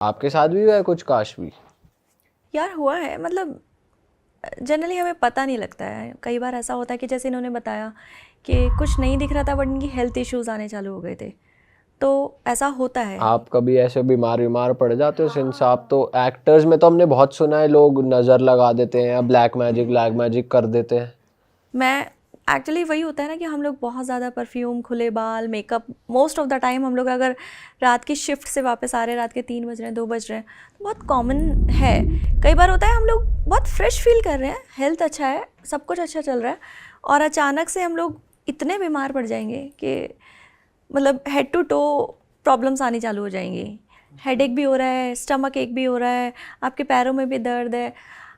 आपके साथ भी हुआ है कुछ काशवी? यार हुआ है, मतलब जनरली हमें पता नहीं लगता है। कई बार ऐसा होता है कि जैसे इन्होंने बताया कि कुछ नहीं दिख रहा था बट इनकी हेल्थ इश्यूज़ आने चालू हो गए थे, तो ऐसा होता है। आप कभी ऐसे बीमार पड़ जाते हो सिंस आप तो एक्टर्स में तो हमने बहुत सुना है लोग नज़र लगा देते हैं या ब्लैक मैजिक कर देते हैं। मैं एक्चुअली वही होता है ना कि हम लोग बहुत ज़्यादा परफ्यूम, खुले बाल, makeup, most of the time हम लोग अगर रात की शिफ्ट से वापस आ रहे हैं, रात के 3 बज रहे हैं, 2 बज रहे हैं, तो बहुत कॉमन है। कई बार होता है हम लोग बहुत फ्रेश फील कर रहे हैं, हेल्थ अच्छा है, सब कुछ अच्छा चल रहा है, और अचानक से हम लोग इतने बीमार पड़ जाएंगे कि मतलब हेड टू टो प्रॉब्लम्स आनी चालू हो जाएंगी। हेडेक भी हो रहा है, स्टमक एक भी हो रहा है, आपके पैरों में भी दर्द है।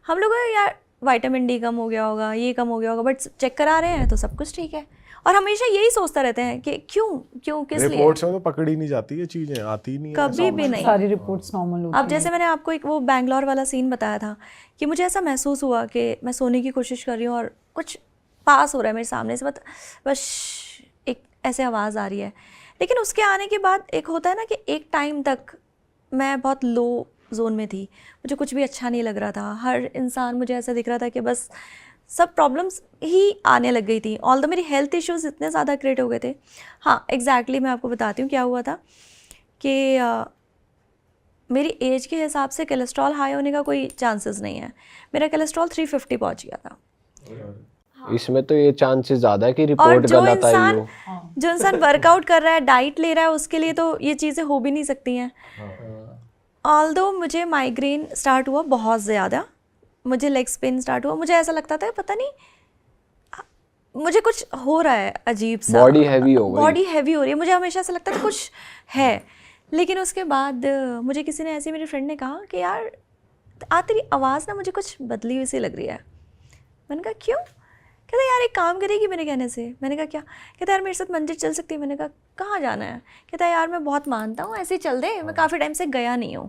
हम लोग यार विटामिन डी कम हो गया होगा, ये कम हो गया होगा, बट चेक करा रहे हैं तो सब कुछ ठीक है। और हमेशा यही सोचता रहते हैं कि क्यों किस लिए। रिपोर्ट्स में तो पकड़ी नहीं जाती ये चीजें, आती ही नहीं है, कभी भी नहीं। सारी रिपोर्ट्स नॉर्मल होती अब जैसे मैंने आपको एक वो बैंगलोर वाला सीन बताया था कि मुझे ऐसा महसूस हुआ कि मैं सोने की कोशिश कर रही हूँ और कुछ पास हो रहा है मेरे सामने से, बस एक ऐसे आवाज़ आ रही है। लेकिन उसके आने के बाद एक होता है ना कि एक टाइम तक मैं बहुत लो जोन में थी, मुझे कुछ भी अच्छा नहीं लग रहा था, हर इंसान मुझे ऐसा दिख रहा था कि बस सब प्रॉब्लम्स ही आने लग गई थी। ऑल दो मेरी हेल्थ इश्यूज़ इतने ज़्यादा क्रिएट हो गए थे। हाँ एग्जैक्टली मैं आपको बताती हूँ क्या हुआ था कि मेरी एज के हिसाब से कोलेस्ट्रॉल हाई होने का कोई चांसेस नहीं है। मेरा कोलेस्ट्रॉल 350 पहुँच गया था। इसमें तो ये चांसेस ज़्यादा है कि और रिपोर्ट गलत आई हो। जो इंसान वर्कआउट कर रहा है, डाइट ले रहा है, उसके लिए तो ये चीज़ें हो भी नहीं सकती हैं। ऑल्दो मुझे माइग्रेन स्टार्ट हुआ बहुत ज़्यादा, मुझे लेग पेन स्टार्ट हुआ, मुझे ऐसा लगता था पता नहीं मुझे कुछ हो रहा है अजीब सा, बॉडी हैवी हो गई, बॉडी हैवी हो रही है, मुझे हमेशा ऐसा लगता था कुछ है। लेकिन उसके बाद मुझे किसी ने ऐसे, मेरी फ्रेंड ने कहा कि यार तेरी आवाज़ ना मुझे कुछ बदली हुई सी लग रही है। मैंने कहा क्यों? कहता यार एक काम करेगी मेरे कहने से। मैंने कहा क्या? कहता यार मेरे साथ मंदिर चल सकती है। मैंने कहा कहाँ जाना है? कहता यार मैं बहुत मानता हूँ, ऐसे ही चल दे, मैं काफ़ी टाइम से गया नहीं हूँ।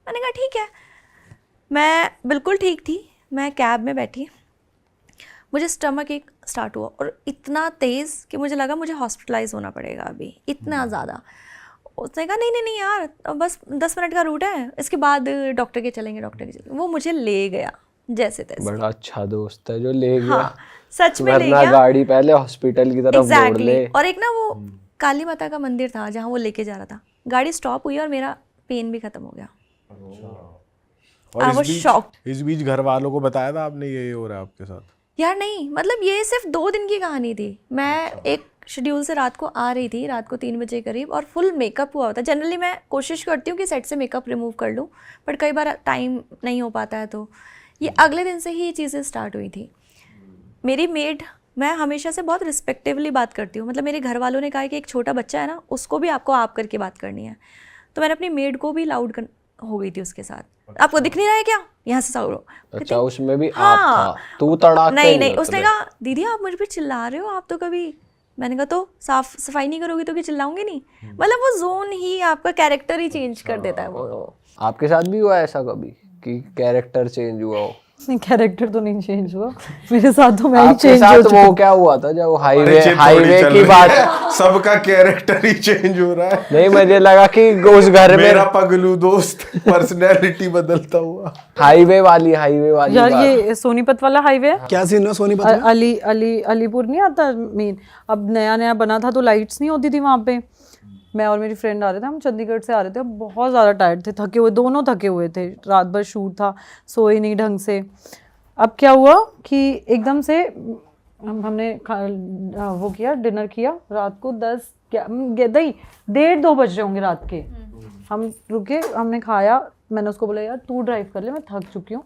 मैंने कहा ठीक है। मैं बिल्कुल ठीक थी, मैं कैब में बैठी, मुझे स्टमक एक स्टार्ट हुआ और इतना तेज़ कि मुझे लगा मुझे हॉस्पिटलाइज होना पड़ेगा अभी, इतना ज़्यादा। उसने कहा नहीं यार बस 10 मिनट का रूट है, इसके बाद डॉक्टर के चलेंगे। वो मुझे ले गया जैसे तैसे। बड़ा अच्छा दोस्त है जो ले गया। हाँ सच में ले वरना गया। गाड़ी पहले हॉस्पिटल की तरफ मोड़ ले। और एक ना वो काली माता का मंदिर था जहाँ वो लेके जा रहा था, गाड़ी स्टॉप हुई और मेरा पेन भी खत्म हो गया। और शॉक्ड। इस बीच घर वालों को बताया था आपने ये हो रहा है आपके साथ? यार नहीं, मतलब ये सिर्फ 2 दिन की कहानी थी। मैं एक शेड्यूल से रात को आ रही थी, रात को 3 बजे करीब, और फुल मेकअप हुआ होता है। जनरली मैं कोशिश करती हूँ कि सेट से मेकअप रिमूव कर लूँ, बट कई बार टाइम नहीं हो पाता है, तो ये अगले दिन से ही ये चीज़ें स्टार्ट हुई थी। मेरी मेड, मैं हमेशा से बहुत रिस्पेक्टिवली बात करती हूँ, मतलब मेरे घर वालों ने कहा कि एक छोटा बच्चा है ना, उसको भी आपको आप करके बात करनी है, तो मैंने अपनी मेड को भी लाउड हो गई थी उसके साथ। आपको दिख नहीं रहा है क्या? यहाँ से साउंड। अच्छा उसमें भी हाँ, आप था, तू तड़ाक नहीं उसने कहा दीदी आप मुझ पे चिल्ला रहे हो, आप तो कभी। मैंने कहा तो साफ सफाई नहीं करोगी तो कि चिल्लाऊंगी नहीं। मतलब वो जोन ही आपका कैरेक्टर ही चेंज कर देता है वो। आपके साथ भी हुआ ऐसा कभी कि कैरेक्टर चेंज हुआ हो? नहीं, कैरेक्टर तो नहीं चेंज हुआ मेरे साथ, तो मैं ही आपके चेंज हो साथ चुकी वो क्या हुआ था जब हाईवे की बात? सबका कैरेक्टर ही चेंज हो रहा है। नहीं मुझे लगा कि उस घर में मेरा पगलू दोस्त पर्सनैलिटी बदलता हुआ। हाईवे वाली यार बात। ये सोनीपत वाला हाईवे है, क्या सीन है सोनीपत में? अलीपुर नहीं आता मेन, अब नया बना था तो लाइट्स नहीं होती थी वहाँ पे। मैं और मेरी फ्रेंड आ रहे थे, हम चंडीगढ़ से आ रहे थे, बहुत ज़्यादा टायर्ड थे, थके हुए, दोनों थके हुए थे, रात भर शूट था, सोए नहीं ढंग से। अब क्या हुआ कि एकदम से हमने वो किया, डिनर किया, रात को 1:30 बज रहे होंगे रात के। हम रुके, हमने खाया, मैंने उसको बोला यार तू ड्राइव कर ले, मैं थक चुकी हूँ,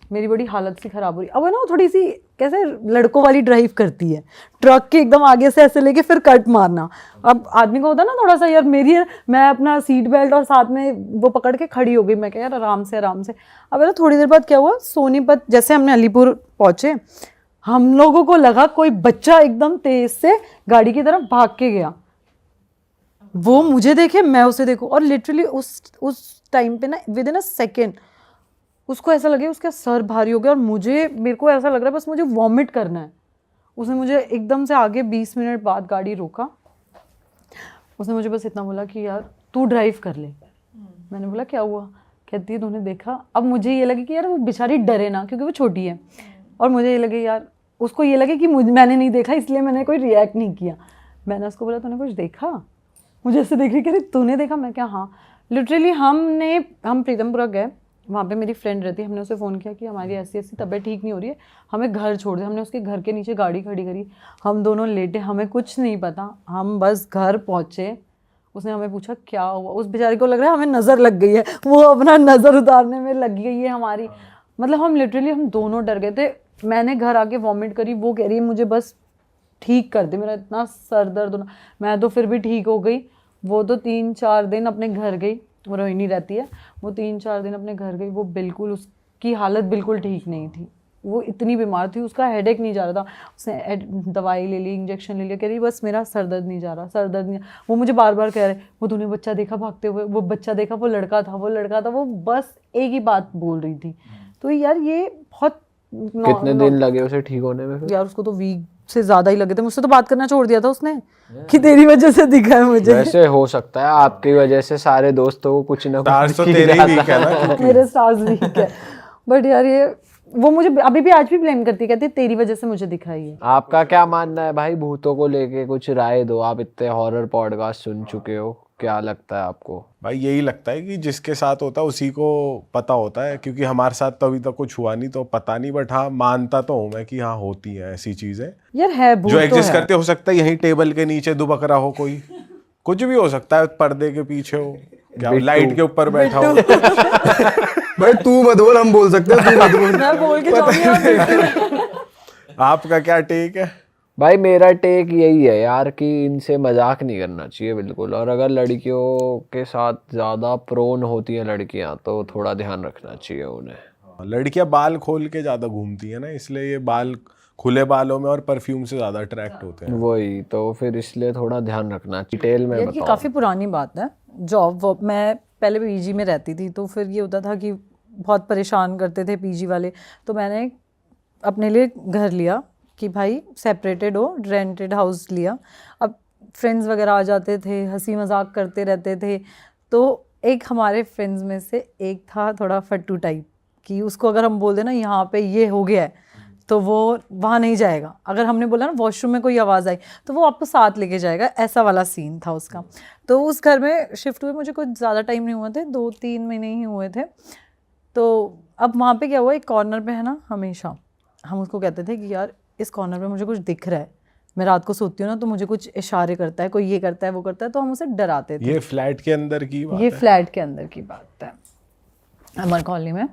मेरी बड़ी हालत सी ख़राब हो रही। अब है ना वो थोड़ी सी कैसे लड़कों वाली ड्राइव करती है, ट्रक के एकदम आगे से ऐसे लेके फिर कट मारना। अब आदमी को होता है ना थोड़ा सा यार, मैं अपना सीट बेल्ट और साथ में वो पकड़ के खड़ी हो गई। मैं क्या यार आराम से। अब है ना थोड़ी देर बाद क्या हुआ, सोनीपत जैसे हमने अलीपुर पहुँचे, हम लोगों को लगा कोई बच्चा एकदम तेज से गाड़ी की तरफ भाग के गया। वो मुझे देखे, मैं उसे देखूँ, और लिटरली उस टाइम पे ना विद इन अ सेकेंड उसको ऐसा लगे उसका सर भारी हो गया, और मेरे को ऐसा लग रहा है बस मुझे वॉमिट करना है। उसने मुझे एकदम से आगे 20 मिनट बाद गाड़ी रोका, उसने मुझे बस इतना बोला कि यार तू ड्राइव कर ले। मैंने बोला क्या हुआ? कहती है तूने देखा? अब मुझे ये लगे कि यार वो बेचारी डरे ना, क्योंकि वो छोटी है, और मुझे ये लगे यार, उसको ये लगे कि मैंने नहीं देखा इसलिए मैंने कोई रिएक्ट नहीं किया। मैंने उसको बोला तूने कुछ देखा? मुझे ऐसे देख रही, कह रही तूने देखा? मैं क्या हाँ। लिटरली हम प्रीतमपुरा गए, वहाँ पे मेरी फ्रेंड रहती है, हमने उसे फ़ोन किया कि हमारी ऐसी तबीयत ठीक नहीं हो रही है, हमें घर छोड़ दे। हमने उसके घर के नीचे गाड़ी खड़ी करी, हम दोनों लेटे, हमें कुछ नहीं पता, हम बस घर पहुँचे। उसने हमें पूछा क्या हुआ, उस बेचारी को लग रहा है हमें नज़र लग गई है, वो अपना नज़र उतारने में लग गई है हमारी। मतलब हम दोनों डर गए थे। मैंने घर आके वॉमिट करी, वो कह रही है मुझे बस ठीक कर दे, मेरा इतना सर दर्द होना। मैं तो फिर भी ठीक हो गई। वो तो 3-4 दिन अपने घर गई, वो रोहिणी रहती है, वो 3-4 दिन अपने घर गई। वो बिल्कुल, उसकी हालत बिल्कुल ठीक नहीं थी, वो इतनी बीमार थी, उसका हेडेक नहीं जा रहा था। उसने दवाई ले ली, इंजेक्शन ले लिया, कह रही बस मेरा सर दर्द नहीं जा रहा, सर दर्द नहीं। वो मुझे बार बार कह रहे वो तूने बच्चा देखा भागते हुए, वो बच्चा देखा, वो लड़का था, वो लड़का था। वो बस एक ही बात बोल रही थी। तो यार ये बहुत कितने दिन लगे उसे ठीक होने में फिर? यार उसको तो वीक से ज़्यादा ही लगे थे। मुझसे तो बात करना छोड़ दिया था उसने कि तेरी वजह से दिखा है मुझे। वैसे हो सकता है आपकी वजह से सारे दोस्तों को कुछ ना स्टार्स कुछ तो दिख तेरे ही जाता वीक है ना। मेरे स्टार्स वीक है, बट यार ये वो मुझे अभी भी आज भी ब्लेम करती है, कहती है तेरी वजह से मुझे दिखा ये। आपका क्या मानना है भाई भूतों को लेके? कुछ राय दो, आप इतने हॉरर पॉडकास्ट सुन चुके हो, क्या लगता है आपको? भाई यही लगता है कि जिसके साथ होता है उसी को पता होता है, क्योंकि हमारे साथ तो अभी तक कुछ हुआ नहीं तो पता नहीं, बट हाँ मानता तो हूँ मैं कि हाँ होती हैं ऐसी चीजें यार है भूत जो तो एग्जिस्ट है। करते। हो सकता है यहीं टेबल के नीचे दुबक रहा हो कोई, कुछ भी हो सकता है, पर्दे के पीछे हो, क्या लाइट के ऊपर बैठा हो। भाई तू मत बोल, हम बोल सकते हैं, तू मत बोल। मैं बोल के जाऊंगी। आपका क्या टेक है? भाई मेरा टेक यही है यार कि इनसे मजाक नहीं करना चाहिए बिल्कुल, और अगर लड़कियों के साथ ज़्यादा प्रोन होती हैं लड़कियां तो थोड़ा ध्यान रखना चाहिए उन्हें। लड़कियां बाल खोल के ज्यादा घूमती है ना, इसलिए ये बाल खुले बालों में और परफ्यूम से ज्यादा अट्रैक्ट होते हैं। वही तो, फिर इसलिए थोड़ा ध्यान रखना। डिटेल में यार ये बताओ। काफ़ी पुरानी बात है। जॉब मैं पहले पीजी में रहती थी, तो फिर ये होता था कि बहुत परेशान करते थे पीजी वाले, तो मैंने अपने लिए घर लिया कि भाई सेपरेटेड हो, रेंटेड हाउस लिया। अब फ्रेंड्स वगैरह आ जाते थे, हंसी मजाक करते रहते थे। तो एक हमारे फ्रेंड्स में से एक था थोड़ा फट्टू टाइप, कि उसको अगर हम बोल दें ना यहाँ पे ये हो गया है, तो वो वहाँ नहीं जाएगा। अगर हमने बोला ना वॉशरूम में कोई आवाज़ आई तो वो आपको साथ लेके जाएगा, ऐसा वाला सीन था उसका। तो उस घर में शिफ्ट हुए मुझे कुछ ज़्यादा टाइम नहीं हुआ थे, 2-3 महीने ही हुए थे। तो अब वहाँ पे क्या हुआ, एक कॉर्नर पे है ना, हमेशा हम उसको कहते थे कि यार इस कॉर्नर पे मुझे कुछ दिख रहा है। मैं रात को सोती हूँ ना तो मुझे कुछ इशारे करता है, कोई ये करता है वो करता है, तो हम उसे डराते थे। ये फ्लैट के अंदर की बात ये है? फ्लैट के अंदर की बात है, अमर कॉलोनी में।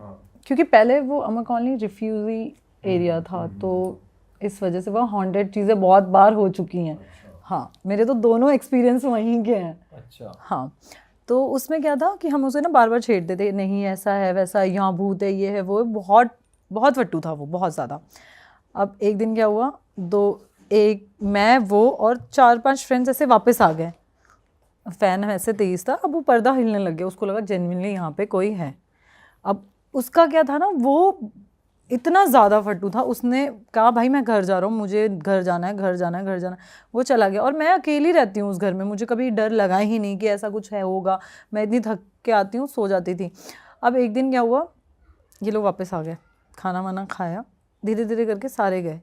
क्योंकि पहले वो अमर कॉलोनी रिफ्यूजी एरिया था, तो इस वजह से वहाँ हॉन्टेड चीज़ें बहुत बार हो चुकी हैं। हाँ, मेरे तो दोनों एक्सपीरियंस वहीं के हैं। अच्छा। हाँ, तो उसमें क्या था कि हम उसे ना बार बार छेड़ते थे, नहीं ऐसा है वैसा है, यहाँ भूत है, ये है वो है। बहुत बहुत फट्टू था वो, बहुत ज़्यादा। अब एक दिन क्या हुआ, मैं वो और 4-5 फ्रेंड्स ऐसे वापस आ गए। फ़ैन ऐसे तेज़ था, अब वो पर्दा हिलने लग गया, उसको लगा जेन्युइनली यहाँ पे कोई है। अब उसका क्या था ना, वो इतना ज़्यादा फट्टू था, उसने कहा भाई मैं घर जा रहा हूँ, मुझे घर जाना है, घर जाना है, घर जाना है। वो चला गया, और मैं अकेली रहती हूँ उस घर में, मुझे कभी डर लगा ही नहीं कि ऐसा कुछ है होगा। मैं इतनी थक के आती हूँ, सो जाती थी। अब एक दिन क्या हुआ, ये लोग वापस आ गए, खाना वाना खाया, धीरे धीरे करके सारे गए।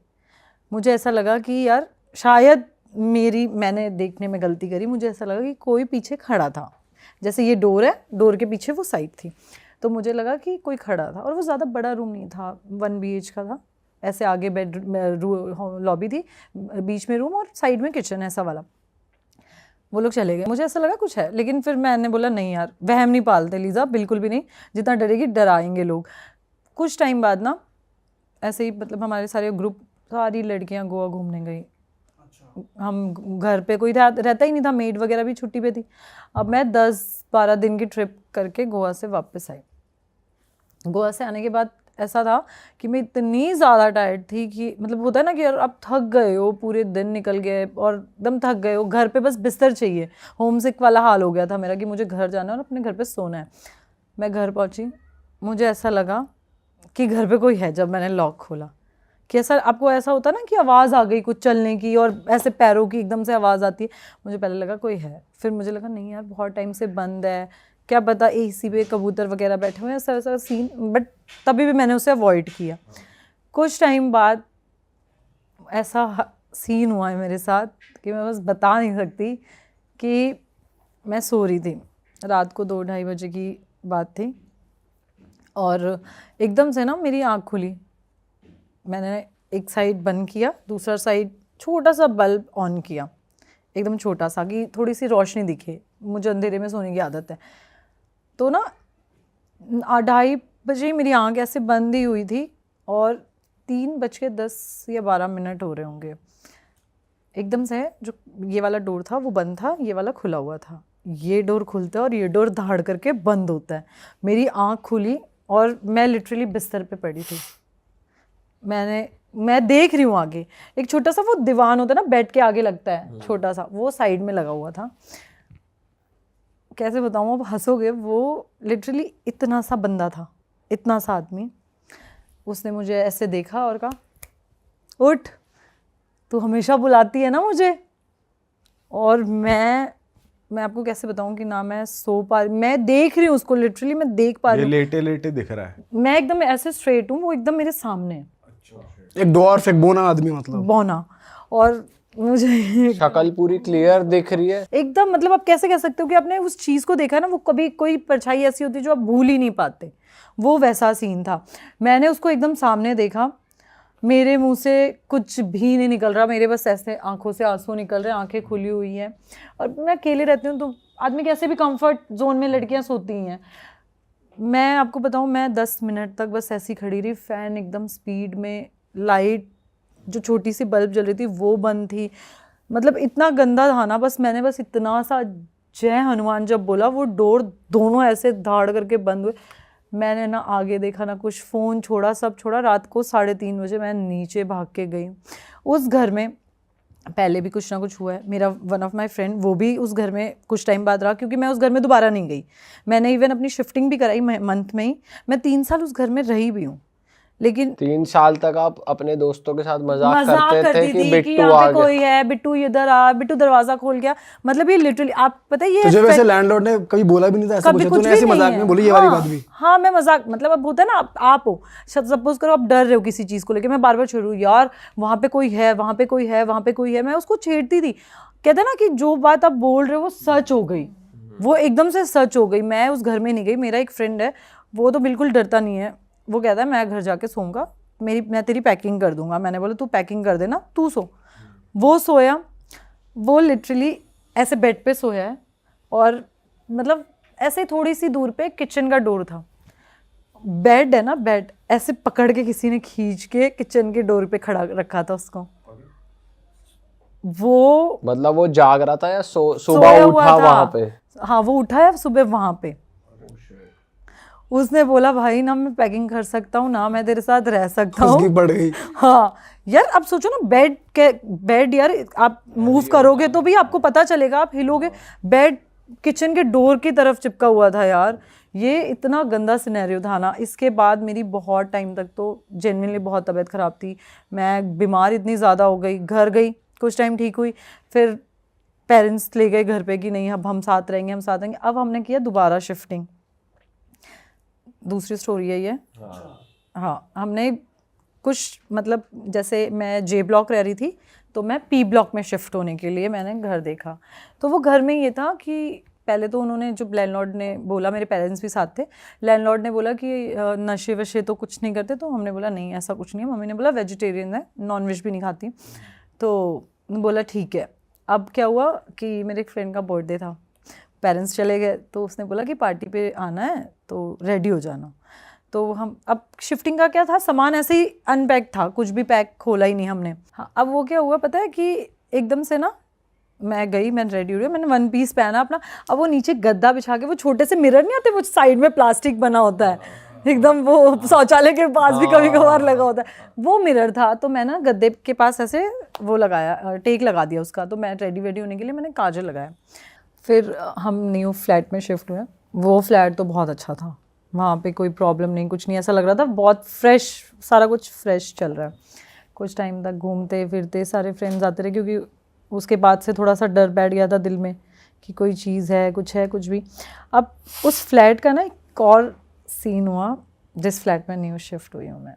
मुझे ऐसा लगा कि यार शायद मैंने देखने में गलती करी। मुझे ऐसा लगा कि कोई पीछे खड़ा था, जैसे ये डोर है, डोर के पीछे वो साइड थी, तो मुझे लगा कि कोई खड़ा था। और वो ज़्यादा बड़ा रूम नहीं था, 1 BH का था। ऐसे आगे लॉबी थी, बीच में रूम और साइड में किचन, ऐसा वाला। वो लोग चले गए, मुझे ऐसा लगा कुछ है, लेकिन फिर मैंने बोला नहीं यार, वहम नहीं पालते लीजा, बिल्कुल भी नहीं, जितना डरेगी डराएंगे लोग। कुछ टाइम बाद ना ऐसे ही, मतलब हमारे सारे ग्रुप, सारी लड़कियां गोवा घूमने गई। हम घर पे कोई रहता ही नहीं था, मेड वगैरह भी छुट्टी पे थी। अब मैं 10-12 दिन की ट्रिप करके गोवा से वापस आई। गोवा से आने के बाद ऐसा था कि मैं इतनी ज़्यादा टायर्ड थी कि, मतलब होता है ना कि यार आप थक गए हो, पूरे दिन निकल गए और एकदम थक गए हो, घर पे बस बिस्तर चाहिए। होम सिक वाला हाल हो गया था मेरा कि मुझे घर जाना है और अपने घर पे सोना है। मैं घर पहुंची, मुझे ऐसा लगा कि घर पे कोई है। जब मैंने लॉक खोला, कि ऐसा आपको ऐसा होता है ना कि आवाज़ आ गई कुछ चलने की, और ऐसे पैरों की एकदम से आवाज़ आती है। मुझे पहले लगा कोई है, फिर मुझे लगा नहीं यार बहुत टाइम से बंद है, क्या पता एसी पे कबूतर वगैरह बैठे हुए हैं, ऐसा ऐसा सीन, बट तभी भी मैंने उसे अवॉइड किया। कुछ टाइम बाद ऐसा सीन हुआ है मेरे साथ कि मैं बस बता नहीं सकती। कि मैं सो रही थी, रात को 2-2:30 बजे की बात थी, और एकदम से ना मेरी आँख खुली। मैंने एक साइड बंद किया, दूसरा साइड छोटा सा बल्ब ऑन किया, एकदम छोटा सा, कि थोड़ी सी रोशनी दिखे। मुझे अंधेरे में सोने की आदत है। तो ना 2:30 बजे मेरी आँख ऐसे बंद ही हुई थी, और 3:10 या 12 मिनट हो रहे होंगे। एकदम से जो ये वाला डोर था वो बंद था, ये वाला खुला हुआ था। ये डोर खुलता है और ये डोर धाड़ करके बंद होता है। मेरी आँख खुली और मैं लिटरली बिस्तर पे पड़ी थी। मैं देख रही हूँ आगे, एक छोटा सा वो दीवान होता है ना, बेड के आगे लगता है छोटा सा, वो साइड में लगा हुआ था। कैसे बताऊँ, अब हंसोगे, वो लिटरली इतना सा बंदा था, इतना सा आदमी। उसने मुझे ऐसे देखा और कहा, उठ, तू हमेशा बुलाती है ना मुझे। और मैं आपको कैसे बताऊं कि ना मैं सो पा रही, मैं देख रही हूँ उसको, लिटरली मैं देख पा रही ये हूँ। लेटे लेटे दिख रहा है। मैं एकदम ऐसे स्ट्रेट हूँ, वो एकदम मेरे सामने है, एक डॉर्फ, एक बोना आदमी मतलब। बौना। और मुझे शक्ल पूरी क्लियर दिख रही है एकदम, मतलब आप कैसे कह सकते हो कि आपने उस चीज़ को देखा ना, वो कभी कोई परछाई ऐसी होती है जो आप भूल ही नहीं पाते, वो वैसा सीन था। मैंने उसको एकदम सामने देखा, मेरे मुंह से कुछ भी नहीं निकल रहा, मेरे बस ऐसे आंखों से आंसू निकल रहे हैं, आंखें खुली हुई हैं। और मैं अकेले रहती हूँ, तो आदमी कैसे भी कंफर्ट जोन में लड़कियाँ सोती हैं। मैं आपको बताऊँ, मैं 10 मिनट तक बस ऐसी खड़ी रही, फ़ैन एकदम स्पीड में, लाइट जो छोटी सी बल्ब जल रही थी वो बंद थी, मतलब इतना गंदा था ना। बस मैंने बस इतना सा जय हनुमान जब बोला, वो डोर दोनों ऐसे धाड़ करके बंद हुए। मैंने ना आगे देखा ना कुछ, फ़ोन छोड़ा, सब छोड़ा। रात को 3:30 बजे मैं नीचे भाग के गई। उस घर में पहले भी कुछ ना कुछ हुआ है। मेरा वन ऑफ माय फ्रेंड, वो भी उस घर में कुछ टाइम बाद रहा, क्योंकि मैं उस घर में दोबारा नहीं गई। मैंने इवन अपनी शिफ्टिंग भी कराई मंथ में ही। मैं 3 साल उस घर में रही भी हूँ, लेकिन 3 साल तक आप अपने दोस्तों के साथ मजाक करते थे करती कि थी कि बिट्टू यहाँ आ पे गया। कोई है, बिट्टू इधर आ, बिट्टू दरवाजा खोल गया। मतलब ये लिटरली, आप पता है, ये तुझे वैसे लैंडलॉर्ड ने कभी बोला भी नहीं था ऐसा कभी कुछ? कुछ तूने भी ऐसे नहीं मजाक है। में बोली ये वाली बात भी? हाँ, मैं मजाक, मतलब अब होता है ना, आप हो, सपोज करो आप डर रहे हो किसी चीज़ को लेके, मैं बार बार छेड़ू, यार वहाँ पे कोई है, वहाँ पे कोई है, वहाँ पे कोई है, मैं उसको छेड़ती थी। कहते ना कि जो बात आप बोल रहे हो वो सच हो गई, वो एकदम से सच हो गई। मैं उस घर में नहीं गई। मेरा एक फ्रेंड है, वो तो बिल्कुल डरता नहीं है, वो कहता है मैं घर जाके सोऊंगा, मैं तेरी पैकिंग कर दूंगा। मैंने बोला तू पैकिंग कर देना, तू सो। वो सोया, वो लिटरली ऐसे बेड पे सोया है, और मतलब ऐसे थोड़ी सी दूर पे किचन का डोर था। बेड है ना, बेड ऐसे पकड़ के किसी ने खींच के किचन के डोर पे खड़ा रखा था उसको। वो मतलब वो जाग रहा था या सुबह सोया हुआ उठा था। वहां पे? हाँ, वो उठा है सुबह वहां पे। उसने बोला भाई ना मैं पैकिंग कर सकता हूँ, ना मैं तेरे साथ रह सकता उसकी हूँ। पड़ गई। हाँ यार, अब सोचो ना, बेड यार, आप मूव करोगे तो भी आपको पता चलेगा, आप हिलोगे। बेड किचन के डोर की तरफ चिपका हुआ था यार। ये इतना गंदा सिनेरियो था ना। इसके बाद मेरी बहुत टाइम तक तो जेन्युइनली बहुत तबीयत ख़राब थी। मैं बीमार इतनी ज़्यादा हो गई, घर गई, कुछ टाइम ठीक हुई, फिर पेरेंट्स ले गए घर पे कि नहीं अब हम साथ रहेंगे, हम साथ रहेंगे। अब हमने किया दोबारा शिफ्टिंग। दूसरी स्टोरी है ये। हाँ, हमने कुछ, मतलब जैसे मैं जे ब्लॉक रह रही थी, तो मैं पी ब्लॉक में शिफ्ट होने के लिए मैंने घर देखा। तो वो घर में ये था कि पहले तो उन्होंने, जो लैंडलॉर्ड ने बोला, मेरे पेरेंट्स भी साथ थे, लैंडलॉर्ड ने बोला कि नशे वशे तो कुछ नहीं करते। तो हमने बोला नहीं ऐसा कुछ नहीं है। मम्मी ने बोला वेजिटेरियन है, नॉन वेज भी नहीं खाती। तो बोला ठीक है। अब क्या हुआ कि मेरे एक फ्रेंड का बर्थडे था, पेरेंट्स चले गए, तो उसने बोला कि पार्टी पे आना है तो रेडी हो जाना। तो हम, अब शिफ्टिंग का क्या था, सामान ऐसे ही अनपैक था, कुछ भी पैक खोला ही नहीं हमने। हाँ, अब वो क्या हुआ पता है कि एकदम से ना मैं गई, मैं रेडी हो रही, मैंने 1 पीस पहना अपना। अब वो नीचे गद्दा बिछा के, वो छोटे से मिरर नहीं आते, वो साइड में प्लास्टिक बना होता है एकदम, वो शौचालय के पास भी कभी कभार लगा होता है, वो मिरर था। तो मैं ना गद्दे के पास ऐसे वो लगाया, टेक लगा दिया उसका। तो मैं रेडी होने के लिए मैंने काजल लगाया। फिर हम न्यू फ्लैट में शिफ्ट हुए। वो फ्लैट तो बहुत अच्छा था, वहाँ पे कोई प्रॉब्लम नहीं, कुछ नहीं, ऐसा लग रहा था बहुत फ्रेश, सारा कुछ फ्रेश चल रहा है। कुछ टाइम तक घूमते फिरते सारे फ्रेंड्स आते रहे, क्योंकि उसके बाद से थोड़ा सा डर बैठ गया था दिल में कि कोई चीज़ है कुछ भी। अब उस फ्लैट का ना एक और सीन हुआ, जिस फ्लैट में न्यू शिफ्ट हुई हूँ मैं।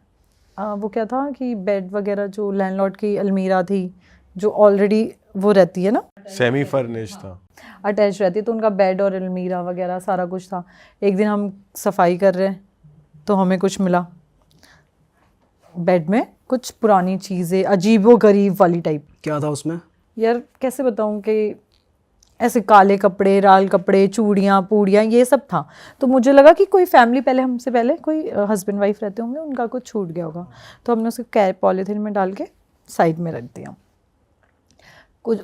वो क्या था कि बेड वगैरह जो लैंडलॉर्ड की अलमीरा थी जो ऑलरेडी वो रहती है ना, सेमी फर्निश था, अटैच रहती है, तो उनका बेड और अलमीरा वगैरह सारा कुछ था। एक दिन हम सफाई कर रहे हैं तो हमें कुछ मिला बेड में, कुछ पुरानी चीज़ें, अजीबो गरीब वाली टाइप। क्या था उसमें? यार कैसे बताऊँ कि ऐसे काले कपड़े, लाल कपड़े, चूड़ियाँ पूड़ियाँ, ये सब था। तो मुझे लगा कि कोई फैमिली पहले हमसे पहले कोई हस्बैंड वाइफ रहते होंगे, उनका कुछ छूट गया होगा। तो हमने उसे पॉलीथीन में डाल के साइड में रख दिया। कुछ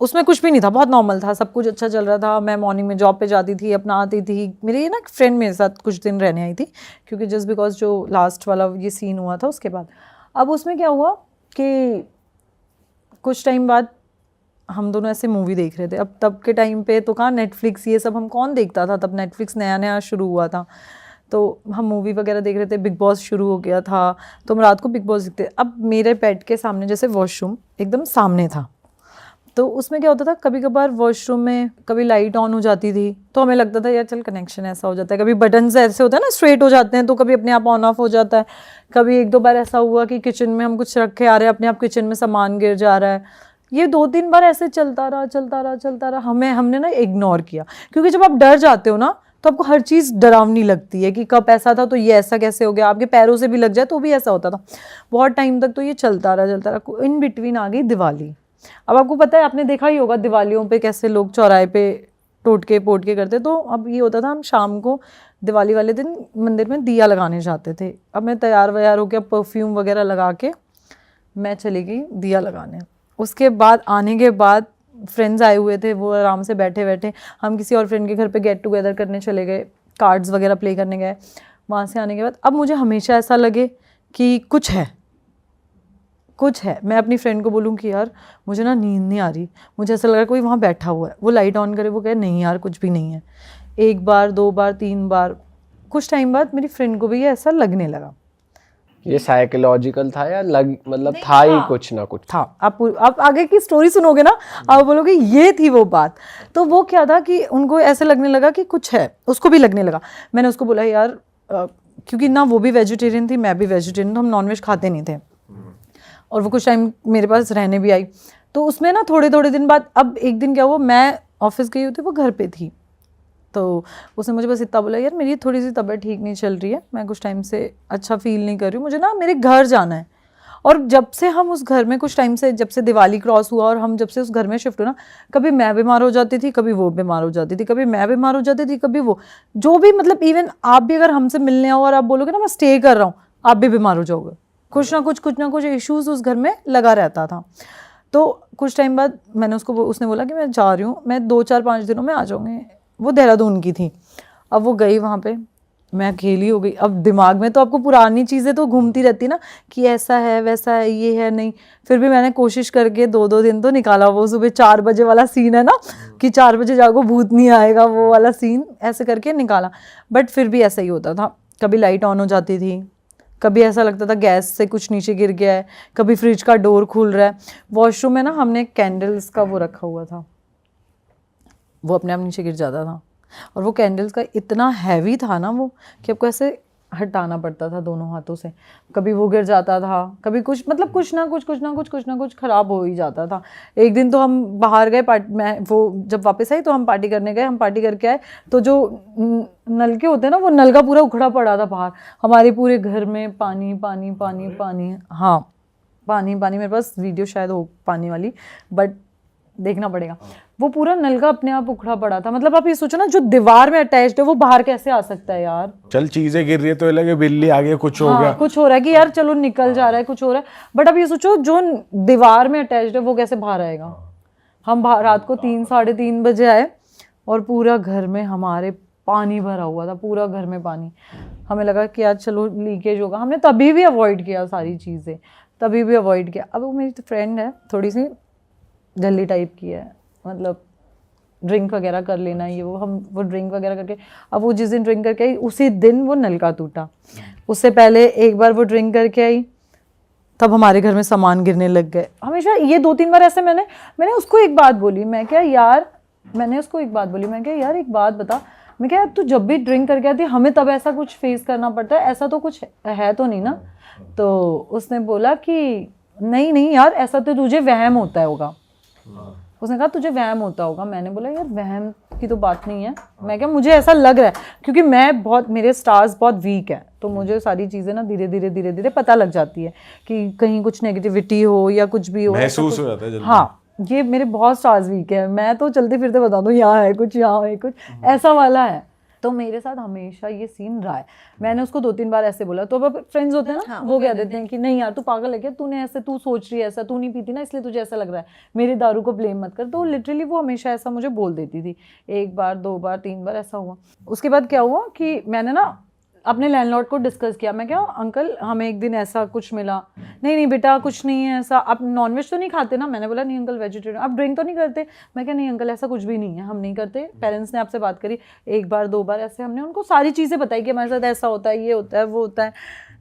उसमें कुछ भी नहीं था, बहुत नॉर्मल था, सब कुछ अच्छा चल रहा था। मैं मॉर्निंग में जॉब पे जाती थी, अपना आती थी। मेरी ना फ्रेंड मेरे साथ कुछ दिन रहने आई थी, क्योंकि जस्ट बिकॉज जो लास्ट वाला ये सीन हुआ था उसके बाद। अब उसमें क्या हुआ कि कुछ टाइम बाद हम दोनों ऐसे मूवी देख रहे थे। अब तब के टाइम पे तो कहाँ नेटफ्लिक्स ये सब हम कौन देखता था, तब नेटफ्लिक्स नया नया शुरू हुआ था। तो हम मूवी वगैरह देख रहे थे, बिग बॉस शुरू हो गया था, तो हम रात को बिग बॉस देखते। अब मेरे बेड के सामने जैसे वॉशरूम एकदम सामने था, तो उसमें क्या होता था, कभी कभार वॉशरूम में कभी लाइट ऑन हो जाती थी, तो हमें लगता था यार चल कनेक्शन ऐसा हो जाता है। कभी बटन ऐसे होता है ना स्ट्रेट हो जाते हैं, तो कभी अपने आप ऑन ऑफ हो जाता है। कभी एक दो बार ऐसा हुआ कि किचन में हम कुछ रख के आ रहे हैं, अपने आप किचन में सामान गिर जा रहा है। ये 2-3 बार ऐसे चलता रहा। हमने ना इग्नोर किया, क्योंकि जब आप डर जाते हो ना तो आपको हर चीज़ डरावनी लगती है कि कब ऐसा था तो ये ऐसा कैसे हो गया, आपके पैरों से भी लग जाए तो भी ऐसा होता था। बहुत टाइम तक तो ये चलता रहा। इन बिटवीन आ गई दिवाली। अब आपको पता है, आपने देखा ही होगा दिवालियों पे कैसे लोग चौराहे पे टोटके पोटके करते। तो अब ये होता था, हम शाम को दिवाली वाले दिन मंदिर में दिया लगाने जाते थे। अब मैं तैयार व्यार होकर परफ्यूम वगैरह लगा के मैं चली गई दिया लगाने। उसके बाद आने के बाद फ्रेंड्स आए हुए थे, वो आराम से बैठे बैठे, हम किसी और फ्रेंड के घर पे गेट टुगेदर करने चले गए, कार्ड्स वगैरह प्ले करने गए। वहाँ से आने के बाद अब मुझे हमेशा ऐसा लगे कि कुछ है, मैं अपनी फ्रेंड को बोलूँ कि यार मुझे ना नींद नहीं आ रही, मुझे ऐसा लग रहा है कोई वहाँ बैठा हुआ है। वो लाइट ऑन करे, वो कहे नहीं यार कुछ भी नहीं है। 1 बार 2 बार 3 बार, कुछ टाइम बाद मेरी फ्रेंड को भी ये ऐसा लगने लगा। ये साइकोलॉजिकल था या मतलब था ही कुछ ना कुछ था। आप आगे की स्टोरी सुनोगे ना, आप बोलोगे ये थी वो बात। तो वो क्या था कि उनको ऐसे लगने लगा कि कुछ है, उसको भी लगने लगा। मैंने उसको बोला यार क्योंकि ना वो भी वेजिटेरियन थी, मैं भी वेजिटेरियन, तो हम नॉनवेज खाते नहीं थे। और वो कुछ टाइम मेरे पास रहने भी आई, तो उसमें ना थोड़े दिन बाद, अब एक दिन क्या हुआ, मैं ऑफिस गई हुई थी, वो घर पे थी। तो उसने मुझे बस इतना बोला यार मेरी थोड़ी सी तबीयत ठीक नहीं चल रही है, मैं कुछ टाइम से अच्छा फील नहीं कर रही हूँ, मुझे ना मेरे घर जाना है। और जब से हम उस घर में कुछ टाइम से, जब से दिवाली क्रॉस हुआ और हम जब से उस घर में शिफ्ट हुए ना, कभी मैं बीमार हो जाती थी, कभी वो बीमार हो जाती थी, कभी मैं बीमार हो जाती थी, कभी वो, जो भी मतलब इवन आप भी अगर हमसे मिलने आओ और आप बोलोगे ना मैं स्टे कर रहा हूँ, आप भी बीमार हो जाओगे। कुछ ना कुछ इश्यूज़ उस घर में लगा रहता था। तो कुछ टाइम बाद मैंने उसने बोला कि मैं जा रही हूँ, मैं 2-4-5 दिनों में आ जाऊँगी। वो देहरादून की थी। अब वो गई वहाँ पे, मैं अकेली हो गई। अब दिमाग में तो आपको पुरानी चीज़ें तो घूमती रहती ना कि ऐसा है वैसा है, ये है नहीं। फिर भी मैंने कोशिश करके 2-2 दिन तो निकाला। वो सुबह 4 बजे वाला सीन है ना कि 4 बजे जागो भूत नहीं आएगा, वो वाला सीन ऐसे करके निकाला। बट फिर भी ऐसा ही होता था, कभी लाइट ऑन हो जाती थी, कभी ऐसा लगता था गैस से कुछ नीचे गिर गया है, कभी फ्रिज का डोर खुल रहा है। वॉशरूम में ना हमने कैंडल्स का वो रखा हुआ था, वो अपने आप नीचे गिर जाता था। और वो कैंडल्स का इतना हैवी था ना वो कि आपको ऐसे हटाना पड़ता था दोनों हाथों से। कभी वो गिर जाता था, कभी कुछ मतलब कुछ ना कुछ ख़राब हो ही जाता था। एक दिन तो हम बाहर गए मैं वो जब वापस आई तो हम पार्टी करने गए, हम पार्टी करके आए तो जो नल के होते हैं ना, वो नल का पूरा उखड़ा पड़ा था बाहर। हमारे पूरे घर में पानी। हाँ पानी। मेरे पास वीडियो शायद हो पानी वाली, बट देखना पड़ेगा। वो पूरा नल का अपने आप उखड़ा पड़ा था। मतलब आप ये सोचो ना, जो दीवार में अटैच्ड है वो बाहर कैसे आ सकता है यार। चल चीजें गिर रही है तो लगे बिल्ली आ गई, कुछ हो गया, कुछ हो रहा है कि यार चलो निकल जा रहा है, कुछ हो रहा है। बट अब ये सोचो जो दीवार में अटैच्ड है वो कैसे बाहर आएगा। हम रात को 3-3:30 बजे आए और पूरा घर में हमारे पानी भरा हुआ था, पूरा घर में पानी। हमें लगा कि यार चलो लीकेज होगा, हमने तभी भी अवॉइड किया सारी चीज़ें, तभी भी अवॉइड किया। अब वो मेरी फ्रेंड है, थोड़ी सी जल्दी टाइप की है, मतलब ड्रिंक वगैरह कर लेना ये वो ड्रिंक वगैरह करके, अब वो जिस दिन ड्रिंक करके आई उसी दिन वो नलका टूटा। उससे पहले एक बार वो ड्रिंक करके आई, तब हमारे घर में सामान गिरने लग गए। हमेशा ये 2-3 बार ऐसे मैंने उसको एक बात बोली, मैं क्या यार मैंने उसको एक बात बोली, मैं क्या यार एक बात बता, मैं क्या तू जब भी ड्रिंक करके आती है हमें तब ऐसा कुछ फेस करना पड़ता है, ऐसा तो कुछ है तो नहीं ना। तो उसने बोला कि नहीं नहीं यार ऐसा तो तुझे वहम होता है होगा। उसने कहा तुझे वहम होता होगा। मैंने बोला यार वहम की तो बात नहीं है, मैं क्या मुझे ऐसा लग रहा है क्योंकि मैं बहुत, मेरे स्टार्स बहुत वीक है तो मुझे सारी चीज़ें ना धीरे धीरे पता लग जाती है कि कहीं कुछ नेगेटिविटी हो या कुछ भी हो, महसूस हो जाता है जल्दी। हाँ ये मेरे बहुत स्टार्स वीक है, मैं तो चलते फिरते बता दूँ यहाँ है कुछ यहाँ है कुछ, ऐसा वाला है। तो मेरे साथ हमेशा ये सीन रहा है। मैंने उसको 2-3 बार ऐसे बोला, तो अब फ्रेंड्स होते हैं ना, वो कह देते हैं कि नहीं यार तू पागल है क्या, तूने ऐसे, तू सोच रही है ऐसा, तू नहीं पीती ना इसलिए तुझे ऐसा लग रहा है, मेरी दारू को ब्लेम मत कर। तो लिटरली वो हमेशा ऐसा मुझे बोल देती थी। 1 बार 2 बार 3 बार ऐसा हुआ। उसके बाद क्या हुआ कि मैंने ना अपने लैंडलॉर्ड को डिस्कस किया, मैं क्या अंकल हमें एक दिन ऐसा कुछ मिला, नहीं नहीं बेटा कुछ नहीं है ऐसा, आप नॉनवेज तो नहीं खाते ना, मैंने बोला नहीं अंकल वेजिटेरियन, आप ड्रिंक तो नहीं करते, मैं क्या नहीं अंकल ऐसा कुछ भी नहीं है, हम नहीं करते। पेरेंट्स ने आपसे बात करी 1 बार 2 बार ऐसे, हमने उनको सारी चीज़ें बताई कि हमारे साथ ऐसा होता है, ये होता है, वो होता है,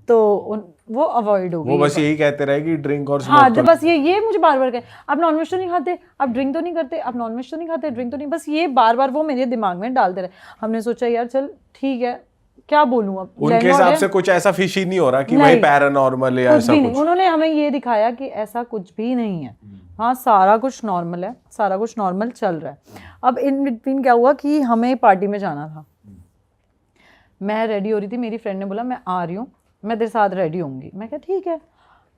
तो वो अवॉइड हो गई। वो बस यही कहते रहे कि ड्रिंक और हाँ स्मोक बस ये मुझे बार बार कहे आप नॉनवेज तो नहीं खाते, आप ड्रिंक तो नहीं करते, आप नॉनवेज तो नहीं खाते, ड्रिंक तो नहीं, बस ये बार बार वो मेरे दिमाग में डालते रहे। हमने सोचा यार चल ठीक है क्या बोलूं अब, उनके हिसाब से कुछ ऐसा फिशी नहीं हो रहा कि भाई पैरानॉर्मल है या कुछ ऐसा भी कुछ। नहीं। उन्होंने हमें ये दिखाया कि ऐसा कुछ भी नहीं है, हाँ सारा कुछ नॉर्मल है, सारा कुछ नॉर्मल चल रहा है। अब इन बिटवीन क्या हुआ कि हमें पार्टी में जाना था, मैं रेडी हो रही थी, मेरी फ्रेंड ने बोला मैं आ रही हूँ, मैं तेरे साथ रेडी होंगी। मैं क्या ठीक है।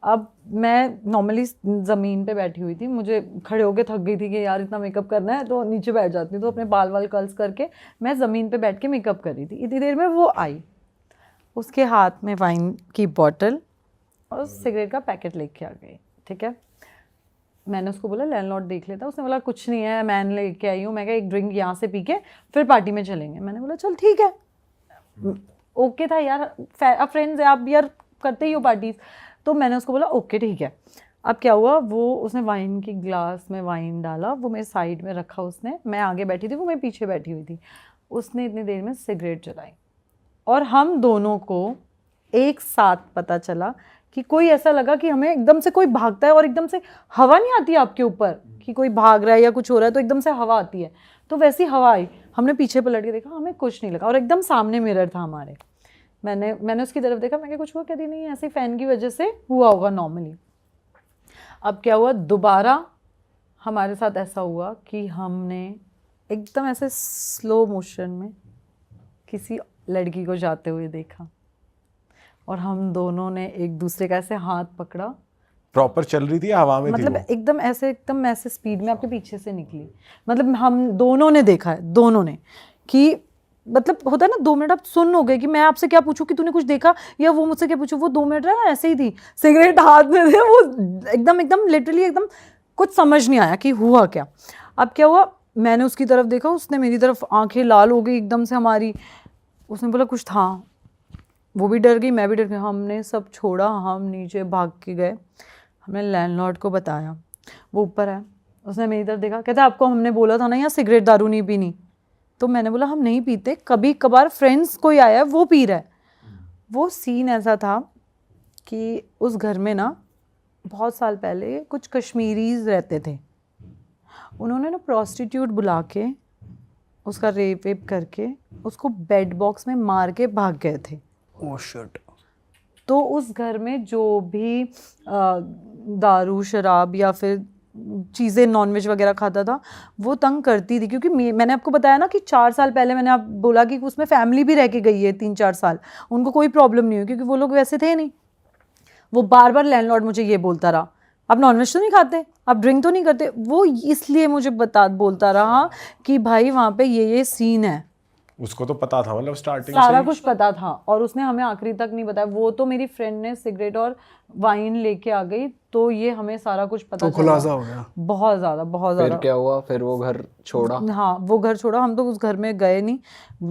अब मैं नॉर्मली ज़मीन पे बैठी हुई थी, मुझे खड़े होके थक गई थी कि यार इतना मेकअप करना है, तो नीचे बैठ जाती हूँ, तो अपने बाल वाल कर्ल्स करके मैं ज़मीन पे बैठ के मेकअप कर रही थी। इतनी देर में वो आई, उसके हाथ में वाइन की बॉटल और सिगरेट का पैकेट लेके आ गई। ठीक है, मैंने उसको बोला लैंडलॉर्ड देख लेता, उसने बोला कुछ नहीं है मैं लेके आई हूँ। मैं क्या एक ड्रिंक यहाँ से पी के फिर पार्टी में चलेंगे। मैंने बोला चल ठीक है, ओके था यार, फ्रेंड्स है आप भी यार करते ही हो पार्टीज, तो मैंने उसको बोला ओके ठीक है। अब क्या हुआ, वो उसने वाइन की ग्लास में वाइन डाला, वो मेरे साइड में रखा उसने, मैं आगे बैठी थी, वो मैं पीछे बैठी हुई थी। उसने इतनी देर में सिगरेट जलाई और हम दोनों को एक साथ पता चला कि कोई ऐसा लगा कि हमें एकदम से कोई भागता है और एकदम से हवा नहीं आती आपके ऊपर कि कोई भाग रहा है या कुछ हो रहा है तो एकदम से हवा आती है, तो वैसी हवा आई। हमने पीछे पलट के देखा, हमें कुछ नहीं लगा और एकदम सामने मिरर था हमारे। मैंने उसकी तरफ देखा, मैं क्या कुछ हुआ, कहती नहीं ऐसे फैन की वजह से हुआ होगा नॉर्मली। अब क्या हुआ, दोबारा हमारे साथ ऐसा हुआ कि हमने एकदम ऐसे स्लो मोशन में किसी लड़की को जाते हुए देखा और हम दोनों ने एक दूसरे का ऐसे हाथ पकड़ा। प्रॉपर चल रही थी हवा में मतलब थी एकदम ऐसे स्पीड में आपके पीछे से निकली। मतलब हम दोनों ने देखा है, दोनों ने, कि मतलब होता है ना 2 मिनट आप सुन हो गए कि मैं आपसे क्या पूछूं कि तूने कुछ देखा या वो मुझसे क्या पूछूं। वो 2 मिनट ना ऐसे ही थी, सिगरेट हाथ में थे, वो एकदम लिटरली एकदम कुछ समझ नहीं आया कि हुआ क्या। अब क्या हुआ, मैंने उसकी तरफ देखा, उसने मेरी तरफ, आंखें लाल हो गई एकदम से हमारी। उसने बोला कुछ था, वो भी डर गई, मैं भी डर गई। हमने सब छोड़ा, हम नीचे भाग के गए, हमने लैंडलॉर्ड को बताया, वो ऊपर है। उसने मेरी तरफ देखा, कहता आपको हमने बोला था ना यहाँ सिगरेट दारू नहीं पीनी। तो मैंने बोला हम नहीं पीते, कभी कभार फ्रेंड्स कोई आया है वो पी रहा है। वो सीन ऐसा था कि उस घर में ना बहुत साल पहले कुछ कश्मीरीज रहते थे, उन्होंने ना प्रोस्टिट्यूट बुला के उसका रेप वेप करके उसको बेड बॉक्स में मार के भाग गए थे। Oh shit. तो उस घर में जो भी दारू शराब या फिर चीज़ें नॉनवेज वगैरह खाता था वो तंग करती थी, क्योंकि मैंने आपको बताया ना कि 4 साल पहले मैंने आप बोला कि उसमें फैमिली भी रह के गई है 3-4 साल, उनको कोई प्रॉब्लम नहीं हुई क्योंकि वो लोग वैसे थे नहीं। वो बार बार लैंडलॉर्ड मुझे ये बोलता रहा आप नॉनवेज तो नहीं खाते, आप ड्रिंक तो नहीं करते। वो इसलिए मुझे बोलता रहा कि भाई वहाँ पे ये सीन है। उसको तो पता था, मतलब स्टार्टिंग सारा से कुछ पता था और उसने हमें आखिरी तक नहीं बताया। वो तो मेरी फ्रेंड ने सिगरेट और वाइन लेके आ गई, तो ये हमें सारा कुछ पता तो चला। खुलासा हो गया। बहुत ज़्यादा फिर क्या हुआ, फिर वो घर छोड़ा? हाँ वो घर छोड़ा, हम तो उस घर में गए नहीं,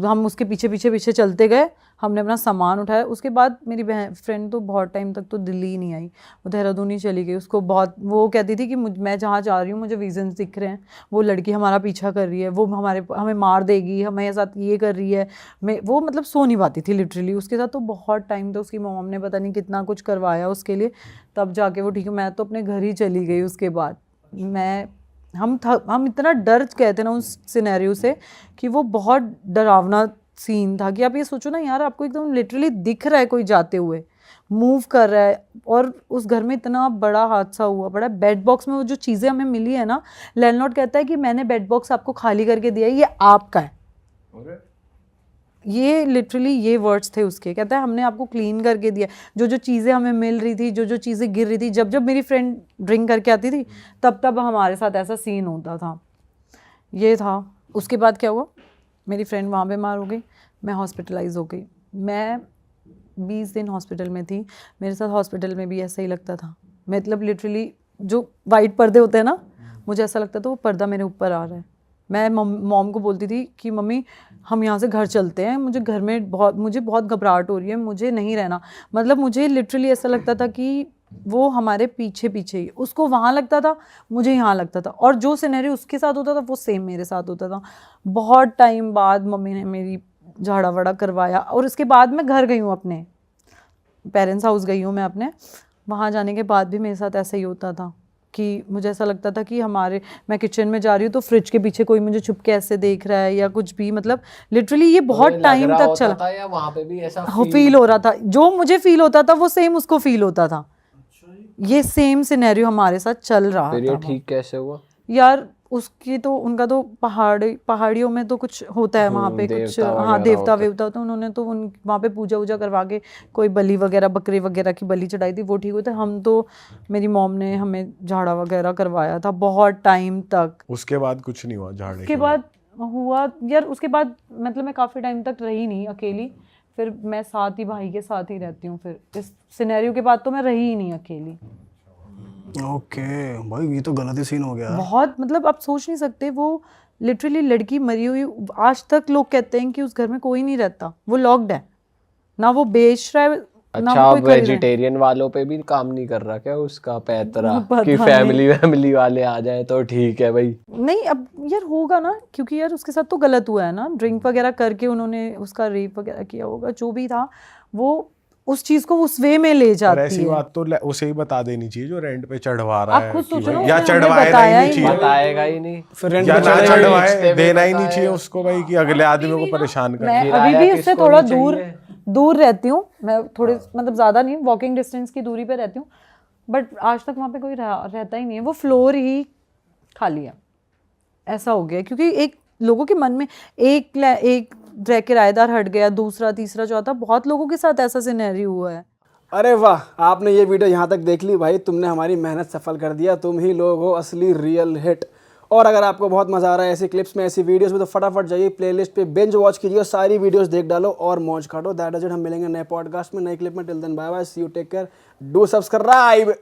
हम उसके पीछे पीछे पीछे चलते गए। हमने अपना सामान उठाया, उसके बाद मेरी बहन फ्रेंड तो बहुत टाइम तक तो दिल्ली ही नहीं आई, वो देहरादून ही चली गई। उसको बहुत, वो कहती थी कि मैं जहाँ जा रही हूँ मुझे विजन्स दिख रहे हैं, वो लड़की हमारा पीछा कर रही है, वो हमें मार देगी, हमें साथ ये कर रही है। वो मतलब सो नहीं पाती थी लिटरली। उसके साथ तो बहुत टाइम तो उसकी मॉम ने पता नहीं कितना कुछ करवाया उसके लिए, तब जाके वो ठीक है। मैं तो अपने घर ही चली गई उसके बाद। मैं हम इतना डर गए थे ना उस सिनेरियो से कि वो बहुत डरावना सीन था कि आप ये सोचो ना यार, आपको एकदम लिटरली दिख रहा है कोई जाते हुए, मूव कर रहा है, और उस घर में इतना बड़ा हादसा हुआ पड़ा। बेड बॉक्स में वो जो चीज़ें हमें मिली है ना, लैंडलॉर्ड कहता है कि मैंने बेड बॉक्स आपको खाली करके दिया है, ये आपका है। ये लिटरली ये वर्ड्स थे उसके। कहता है हमने आपको क्लीन करके दिया। जो जो चीज़ें हमें मिल रही थी, जो जो चीज़ें गिर रही थी, जब जब मेरी फ्रेंड ड्रिंक करके आती थी तब तब हमारे साथ ऐसा सीन होता था। ये था। उसके बाद क्या हुआ, मेरी फ्रेंड वहाँ बीमार हो गई, मैं हॉस्पिटलाइज हो गई। मैं 20 दिन हॉस्पिटल में थी। मेरे साथ हॉस्पिटल में भी ऐसा ही लगता था, मतलब लिटरली जो वाइट पर्दे होते हैं ना, मुझे ऐसा लगता था वो पर्दा मेरे ऊपर आ रहा है। मैं मॉम को बोलती थी कि मम्मी हम यहाँ से घर चलते हैं, मुझे घर में मुझे बहुत घबराहट हो रही है, मुझे नहीं रहना। मतलब मुझे लिटरली ऐसा लगता था कि वो हमारे पीछे पीछे ही, उसको वहाँ लगता था, मुझे यहाँ लगता था, और जो सिनेरियो उसके साथ होता था वो सेम मेरे साथ होता था। बहुत टाइम बाद मम्मी ने मेरी झाड़ा वाड़ा करवाया, और उसके बाद मैं घर गई हूँ, अपने पेरेंट्स हाउस गई हूँ मैं अपने। वहाँ जाने के बाद भी मेरे साथ ऐसा ही होता था कि मुझे ऐसा लगता था कि मैं किचन में जा रही हूँ तो फ्रिज के पीछे कोई मुझे छुप के ऐसे देख रहा है या कुछ भी। मतलब लिटरली ये बहुत टाइम तक चला था, या वहाँ पे भी ऐसा फील हो रहा था। जो मुझे फील होता था वो सेम उसको फील होता था। ये सेम सिनेरियो हमारे साथ चल रहा फिर ये था। ठीक कैसे हुआ यार उसकी तो, उनका तो पहाड़ियों में तो कुछ होता है वहाँ पे, कुछ हाँ देवता वेवता, तो उन्होंने तो वहाँ पे पूजा वूजा करवा के कोई बलि वगैरह, बकरी वगैरह की बलि चढ़ाई थी, वो ठीक हुआ था। हम तो, मेरी मॉम ने हमें झाड़ा वगैरह करवाया था बहुत टाइम तक। उसके बाद कुछ नहीं हुआ झाड़े उसके बाद हुआ यार, उसके बाद मतलब मैं काफ़ी टाइम तक रही नहीं अकेली, फिर मैं साथ ही भाई के साथ ही रहती हूँ। फिर इस सिनेरियो के बाद तो मैं रही ही नहीं अकेली। ओके भाई, ये तो गलत ही सीन हो गया। बहुत, मतलब आप सोच नहीं सकते, वो लिटरली लड़की मरी हुई, आज तक लोग कहते हैं कि उस घर में कोई नहीं रहता, वो लॉक्ड है, ना वो बेच रहा है, ना अच्छा, वो कोई अब खरीद रहा है। वेजिटेरियन वालों पे भी काम नहीं कर रहा क्या उसका पैतरा पता कि फैमिली वाले आ जाए तो ठीक है भाई? नहीं अब यार होगा ना, क्योंकि यार उसके साथ तो गलत हुआ है ना, ड्रिंक वगैरह करके उन्होंने उसका रेप वगैरह किया होगा, जो भी था वो उस चीज को उस वे में ले पर जाती ऐसी है। बात तो उसे ही बता देनी चाहिए जो रेंट पे चढ़वा रहा आप है खुद कि सोचो ना, भाई, या उसने हमें चढ़वाए बताया नहीं ही चाहिए, बताएगा ही नहीं। फिर रेंट या पे ना चढ़ाएगा। चढ़वाए, देना ही नहीं चाहिए उसको भाई कि अगले आदमी को परेशान कर। मैं किराया अभी भी उससे किसको थोड़ा नहीं चाहिए? दूर रहती हूँ मैं, थोड़े मतलब ज़्यादा नहीं, वॉकिंग डिस्टेंस की दूरी पे रहती हूँ, बट आज तक वहाँ पे कोई रहता ही नहीं है। वो फ्लोर ही खाली है, ऐसा हो गया। क्योंकि एक लोगों के मन में एक किराएदार हट गया, दूसरा तीसरा चौथा, बहुत लोगों के साथ ऐसा सिनेरियो हुआ है। अरे वाह, आपने ये वीडियो यहाँ तक देख ली भाई, तुमने हमारी मेहनत सफल कर दिया। तुम ही लोग हो असली रियल हिट। और अगर आपको बहुत मज़ा आ रहा है ऐसी क्लिप्स में, ऐसी वीडियोस में, तो फटाफट जाइए प्लेलिस्ट पे बिंज वॉच कीजिए और सारी वीडियोस देख डालो और मौज काटो। That is it. हम मिलेंगे नए पॉडकास्ट में, नई क्लिप में। Till then bye bye, see you, take care, do subscribe.